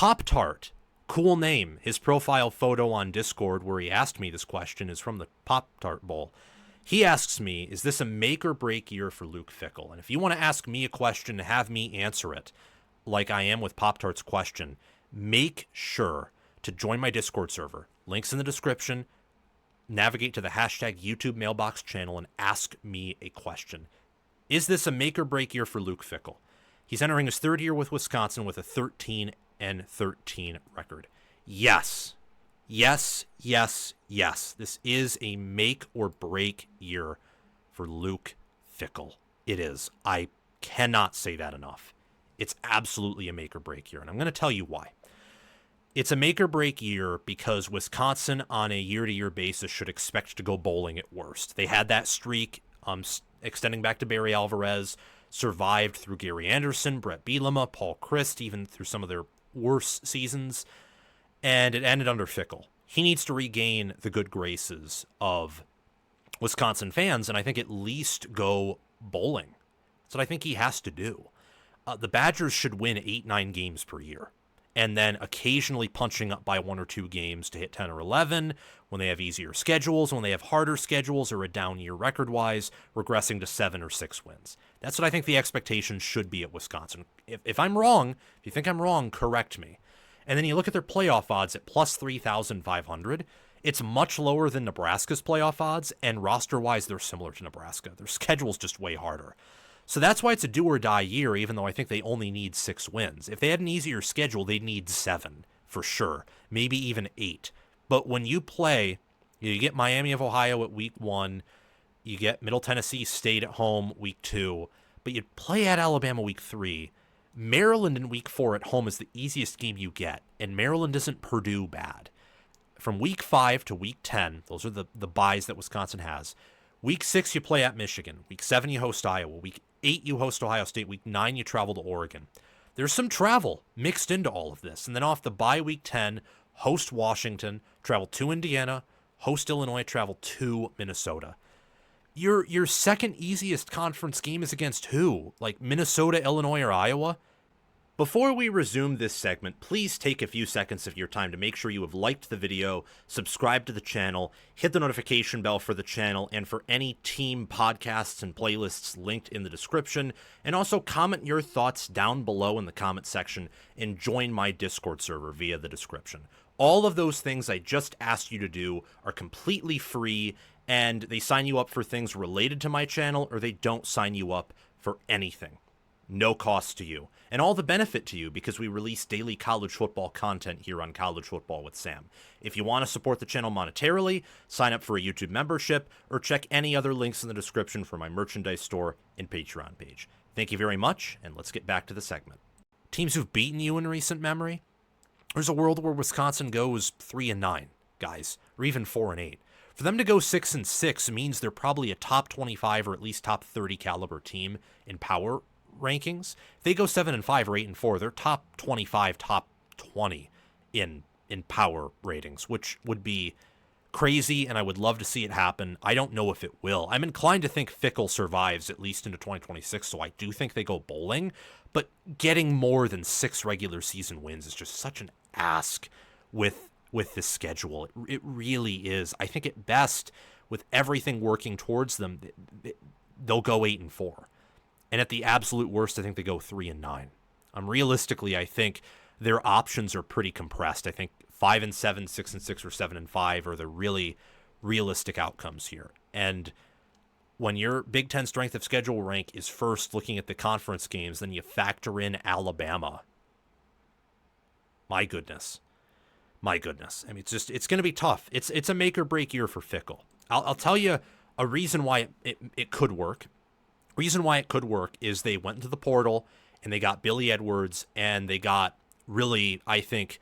Pop-Tart, cool name. His profile photo on Discord where he asked me this question is from the Pop-Tart Bowl. He asks me, is this a make or break year for Luke Fickell? And if you want to ask me a question and have me answer it, like I am with Pop-Tart's question, make sure to join my Discord server. Links in the description. Navigate to the hashtag YouTube mailbox channel and ask me a question. Is this a make or break year for Luke Fickell? He's entering his third year with Wisconsin with a 13-13 record. Yes. Yes, yes, yes. This is a make or break year for Luke Fickell. It is. I cannot say that enough. It's absolutely a make or break year, and I'm going to tell you why. It's a make or break year because Wisconsin on a year-to-year basis should expect to go bowling at worst. They had that streak extending back to Barry Alvarez, survived through Gary Anderson, Brett Bielema, Paul Christ, even through some of their worst seasons, and it ended under Fickell. He needs to regain the good graces of Wisconsin fans, and I think at least go bowling. That's what I think he has to do. The Badgers should win 8-9 games per year, and then occasionally punching up by 1 or 2 games to hit 10 or 11 when they have easier schedules, when they have harder schedules or a down year record-wise, regressing to 7 or 6 wins. That's what I think the expectations should be at Wisconsin. If I'm wrong, if you think I'm wrong, correct me. And then you look at their playoff odds at plus 3,500. It's much lower than Nebraska's playoff odds, and roster-wise, they're similar to Nebraska. Their schedule's just way harder. So that's why it's a do-or-die year, even though I think they only need 6 wins. If they had an easier schedule, they'd need 7, for sure. Maybe even 8. But when you play, you get Miami of Ohio at week 1, you get Middle Tennessee State at home week 2, but you play at Alabama week 3. Maryland in week 4 at home is the easiest game you get, and Maryland isn't Purdue bad. From week 5 to week 10, those are the byes that Wisconsin has. Week 6, you play at Michigan. Week 7, you host Iowa. Week 8, you host Ohio State. Week 9, you travel to Oregon. There's some travel mixed into all of this. And then off the bye week 10, host Washington, travel to Indiana, host Illinois, travel to Minnesota. Your second easiest conference game is against who? Like Minnesota, Illinois, or Iowa? Before we resume this segment, please take a few seconds of your time to make sure you have liked the video, subscribe to the channel, hit the notification bell for the channel and for any team podcasts and playlists linked in the description, and also comment your thoughts down below in the comment section and join my Discord server via the description. All of those things I just asked you to do are completely free, and they sign you up for things related to my channel, or they don't sign you up for anything. No cost to you, and all the benefit to you because we release daily college football content here on College Football with Sam. If you want to support the channel monetarily, sign up for a YouTube membership, or check any other links in the description for my merchandise store and Patreon page. Thank you very much, and let's get back to the segment. Teams who've beaten you in recent memory? There's a world where Wisconsin goes 3-9, guys, or even 4-8. For them to go 6-6 means they're probably a top 25 or at least top 30 caliber team in power rankings. If they go 7-5 or 8-4, they're top 25, top 20 in power ratings, which would be crazy, and I would love to see it happen. I don't know if it will. I'm inclined to think Fickell survives at least into 2026, so I do think they go bowling, but getting more than 6 regular season wins is just such an ask with this schedule. It really is. I think at best, with everything working towards them, they'll go 8-4. And at the absolute worst, I think they go 3-9. Realistically, I think their options are pretty compressed. I think 5-7, 6-6, or 7-5 are the really realistic outcomes here. And when your Big Ten strength of schedule rank is first looking at the conference games, then you factor in Alabama. My goodness. My goodness. I mean, it's going to be tough. It's a make or break year for Fickell. I'll tell you a reason why it could work. Reason why it could work is they went into the portal and they got Billy Edwards and they got really, I think,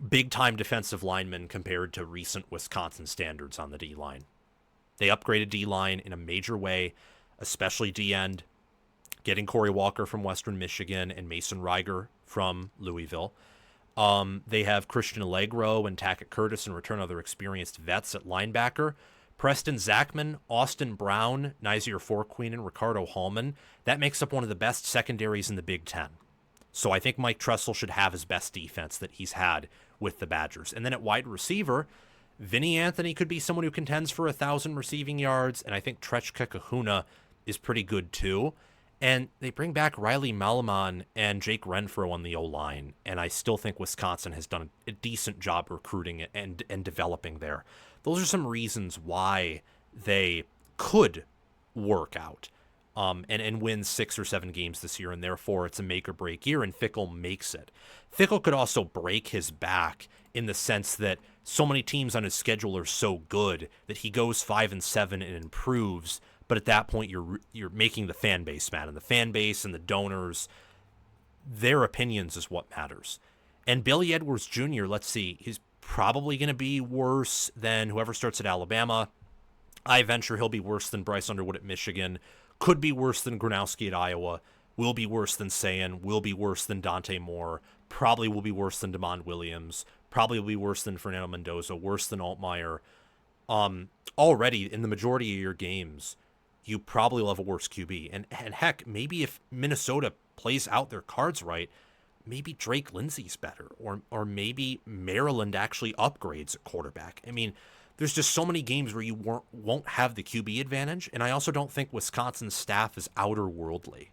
big-time defensive linemen compared to recent Wisconsin standards on the D-line. They upgraded D-line in a major way, especially D-end, getting Corey Walker from Western Michigan and Mason Reiger from Louisville. They have Christian Allegro and Tackett Curtis and return other experienced vets at linebacker. Preston Zachman, Austin Brown, Nizier Forqueen, and Ricardo Hallman. That makes up one of the best secondaries in the Big Ten. So I think Mike Tressel should have his best defense that he's had with the Badgers. And then at wide receiver, Vinny Anthony could be someone who contends for 1,000 receiving yards, and I think Trechka Kahuna is pretty good too. And they bring back Riley Malaman and Jake Renfro on the O-line, and I still think Wisconsin has done a decent job recruiting and developing there. Those are some reasons why they could work out and win 6 or 7 games this year, and therefore it's a make-or-break year, and Fickell makes it. Fickell could also break his back in the sense that so many teams on his schedule are so good that he goes 5-7 and improves, but at that point you're making the fan base mad, and the fan base and the donors, their opinions is what matters. And Billy Edwards Jr., let's see, he's probably going to be worse than whoever starts at Alabama. I venture he'll be worse than Bryce Underwood at Michigan, could be worse than Gronowski at Iowa, will be worse than Sayan, will be worse than Dante Moore, probably will be worse than DeMond Williams, probably will be worse than Fernando Mendoza, worse than Altmaier. Already, in the majority of your games, you probably will have a worse QB. And heck, maybe if Minnesota plays out their cards right, maybe Drake Lindsey's better, or maybe Maryland actually upgrades at quarterback. I mean, there's just so many games where you won't have the QB advantage, and I also don't think Wisconsin's staff is outer worldly.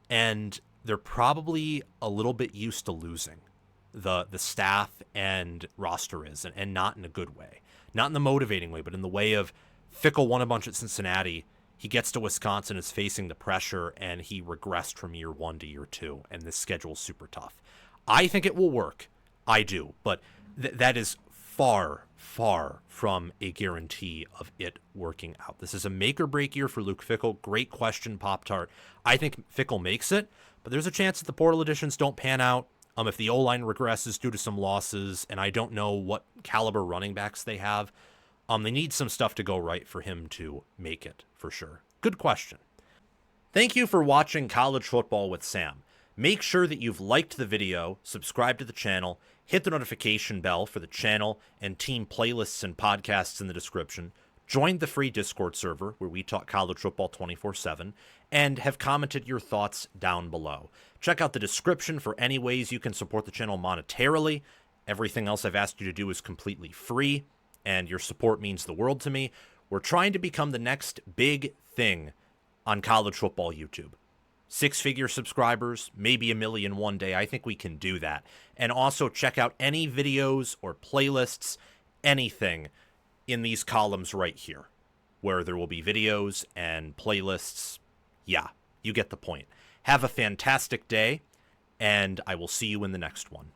And they're probably a little bit used to losing, the staff and roster is, and not in a good way. Not in the motivating way, but in the way of Fickell won a bunch at Cincinnati. He gets to Wisconsin, is facing the pressure, and he regressed from year 1 to year 2, and this schedule's super tough. I think it will work. I do, but that is far, far from a guarantee of it working out. This is a make-or-break year for Luke Fickell. Great question, Pop-Tart. I think Fickell makes it, but there's a chance that the portal additions don't pan out. If the O-line regresses due to some losses, and I don't know what caliber running backs they have, they need some stuff to go right for him to make it, for sure. Good question. Thank you for watching College Football with Sam. Make sure that you've liked the video, subscribed to the channel, hit the notification bell for the channel and team playlists and podcasts in the description, joined the free Discord server where we talk college football 24/7, and have commented your thoughts down below. Check out the description for any ways you can support the channel monetarily. Everything else I've asked you to do is completely free, and your support means the world to me. We're trying to become the next big thing on college football YouTube. 6-figure subscribers, maybe 1 million one day. I think we can do that. And also check out any videos or playlists, anything in these columns right here, where there will be videos and playlists. Yeah, you get the point. Have a fantastic day, and I will see you in the next one.